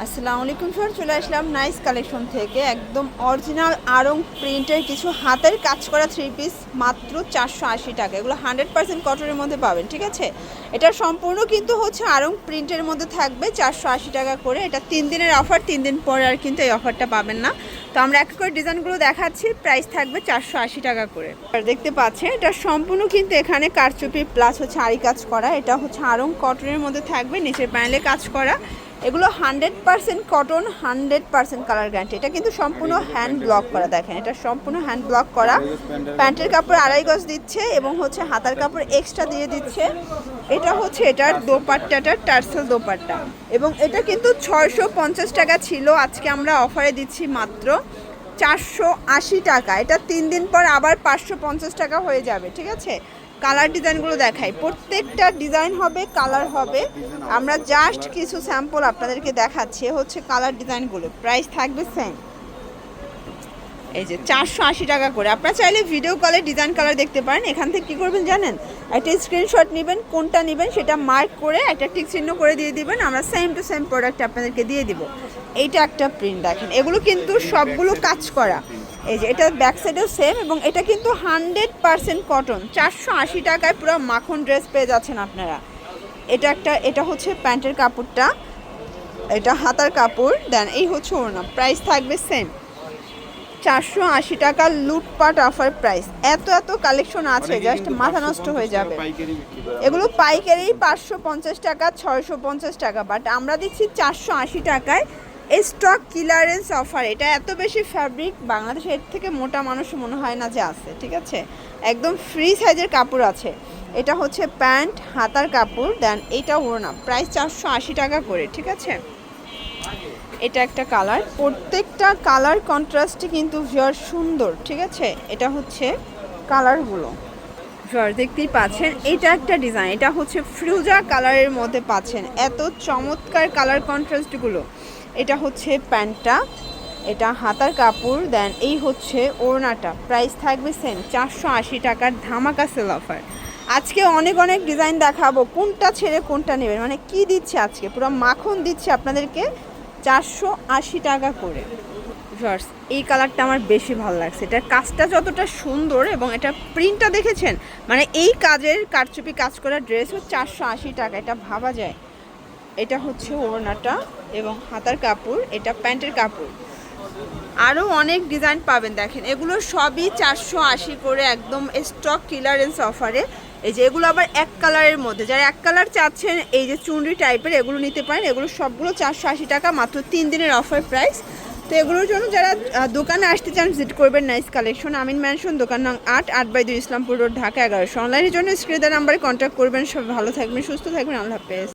আসসালামু আলাইকুম স্যার, চলে আসলাম নাইস কালেকশন থেকে একদম অরিজিনাল আড়ং প্রিন্টের কিছু হাতের কাজ করা থ্রি পিস মাত্র 480 টাকা। এগুলো 100% কটনের মধ্যে পাবেন, ঠিক আছে। এটা সম্পূর্ণ কিন্তু হচ্ছে আড়ং প্রিন্টের মধ্যে থাকবে 480 টাকা করে। এটা 3 দিনের অফার, 3 দিন পরে আর কিন্তু এই অফারটা পাবেন না। তো আমরা এক করে ডিজাইনগুলো দেখাচ্ছি, প্রাইস থাকবে 480 টাকা করে। আর দেখতে পাচ্ছেন এটা সম্পূর্ণ কিন্তু এখানে কারচুপি প্লাস হচ্ছে আড়ি কাজ করা। এটা হচ্ছে আড়ং কটনের মধ্যে থাকবে, নিচের প্যানেলে কাজ করা। এগুলো 100% কটন, 100% কালার গ্যারান্টি। এটা কিন্তু সম্পূর্ণ হ্যান্ড ব্লক করা, দেখেন এটা সম্পূর্ণ হ্যান্ড ব্লক করা। প্যান্টের কাপড় 2.5 গজ দিচ্ছে এবং হচ্ছে হাতার কাপড় এক্সট্রা দিয়ে দিচ্ছে। এটা হচ্ছে এটার দোপাট্টাটার টার্সেল দোপাট্টা, এবং এটা কিন্তু 650 টাকা ছিল, আজকে আমরা অফারে দিচ্ছি মাত্র 480 টাকা। এটা 3 দিন পর আবার 550 টাকা হয়ে যাবে, ঠিক আছে। কালার ডিজাইনগুলো দেখাই, প্রত্যেকটা ডিজাইন হবে, কালার হবে। আমরা জাস্ট কিছু স্যাম্পল আপনাদেরকে দেখাচ্ছি, হচ্ছে কালার ডিজাইনগুলো। প্রাইস থাকবে সেম, এই যে 480 টাকা করে। আপনারা চাইলে ভিডিও কলে ডিজাইন কালার দেখতে পারেন। এখান থেকে কী করবেন জানেন, একটা স্ক্রিনশট নেবেন, কোনটা নেবেন সেটা মার্ক করে একটা টিক চিহ্ন করে দিয়ে দিবেন, আমরা সেম টু সেম প্রোডাক্ট আপনাদেরকে দিয়ে দিব। এইটা একটা প্রিন্ট দেখেন, এগুলো কিন্তু সবগুলো কাজ করা। এই যে এটা ব্যাক সাইডেও সেম, এবং এটা কিন্তু 100% কটন। 480 টাকায় পুরো মাখন ড্রেস পেয়ে যাচ্ছেন আপনারা। এটা হচ্ছে প্যান্টের কাপড়টা, এটা হাতার কাপড়, দেন এই হচ্ছে ওড়না। প্রাইস থাকবে সেম 480 টাকা, লুটপাট অফার প্রাইস। এত কালেকশন আছে, জাস্ট মাথা নষ্ট হয়ে যাবে। এগুলো পাইকারি 550 টাকা, 650 টাকা, বাট আমরা দিচ্ছি 480 টাকায়। Stock clearance offer. এটা এত বেশি ফ্যাব্রিক, বাংলাদেশে এর থেকে মোটা মানুষ মনে হয় না যে আছে, ঠিক আছে। একদম ফ্রি সাইজের কাপড় আছে। এটা হচ্ছে প্যান্ট, হাতার কাপড়, দেন এটা ওড়না। প্রাইস 480 টাকা করে, ঠিক আছে। এটা একটা কালার, প্রত্যেকটা কালার কন্ট্রাস্টে কিন্তু ভিউয়ার সুন্দর, ঠিক আছে। এটা হচ্ছে কালারগুলো ভিউয়ার দেখতেই পাচ্ছেন। এটা একটা ডিজাইন, এটা হচ্ছে ফ্রুজা কালারের মধ্যে পাচ্ছেন, এত চমৎকার কালার কন্ট্রাস্টগুলো। এটা হচ্ছে প্যান্টটা, এটা হাতার কাপড়, দেন এই হচ্ছে ওড়নাটা। প্রাইস থাকবে সেম 480 টাকার ধামাকা সেল অফার। আজকে অনেক ডিজাইন দেখাবো, কোনটা ছেড়ে কোনটা নেবেন, মানে কি দিচ্ছে আজকে পুরো মাখন দিচ্ছে আপনাদেরকে 480 টাকা করে। ভিউয়ার্স এই কালারটা আমার বেশি ভালো লাগছে, এটার কাজটা যতটা সুন্দর এবং এটা প্রিন্টটা দেখেছেন, মানে এই কাজের কারচুপি কাজ করা ড্রেসও 480 টাকা, এটা ভাবা যায়। এটা হচ্ছে ওড়নাটা এবং হাতার কাপড়, এটা প্যান্টের কাপড়। আরও অনেক ডিজাইন পাবেন, দেখেন এগুলো সবই 480 করে, একদম স্টক ক্লিয়ারেন্স অফারে। এই যে এগুলো আবার এক কালারের মধ্যে, যারা এক কালার চাচ্ছেন এই যে চুনরি টাইপের, এগুলো নিতে পারেন। এগুলো সবগুলো 480 টাকা, মাত্র 3 দিনের অফার প্রাইস। তো এগুলোর জন্য যারা দোকানে আসতে চান ভিজিট করবেন নাইস কালেকশন, আমিন ম্যানশন, দোকান নং 8/2 ইসলামপুর রোড, ঢাকা 11। অনলাইনের জন্য স্ক্রিনে দেওয়া নাম্বারে কন্ট্যাক্ট করবেন। সব ভালো থাকবেন, সুস্থ থাকবেন, আল্লাহ হাফেজ।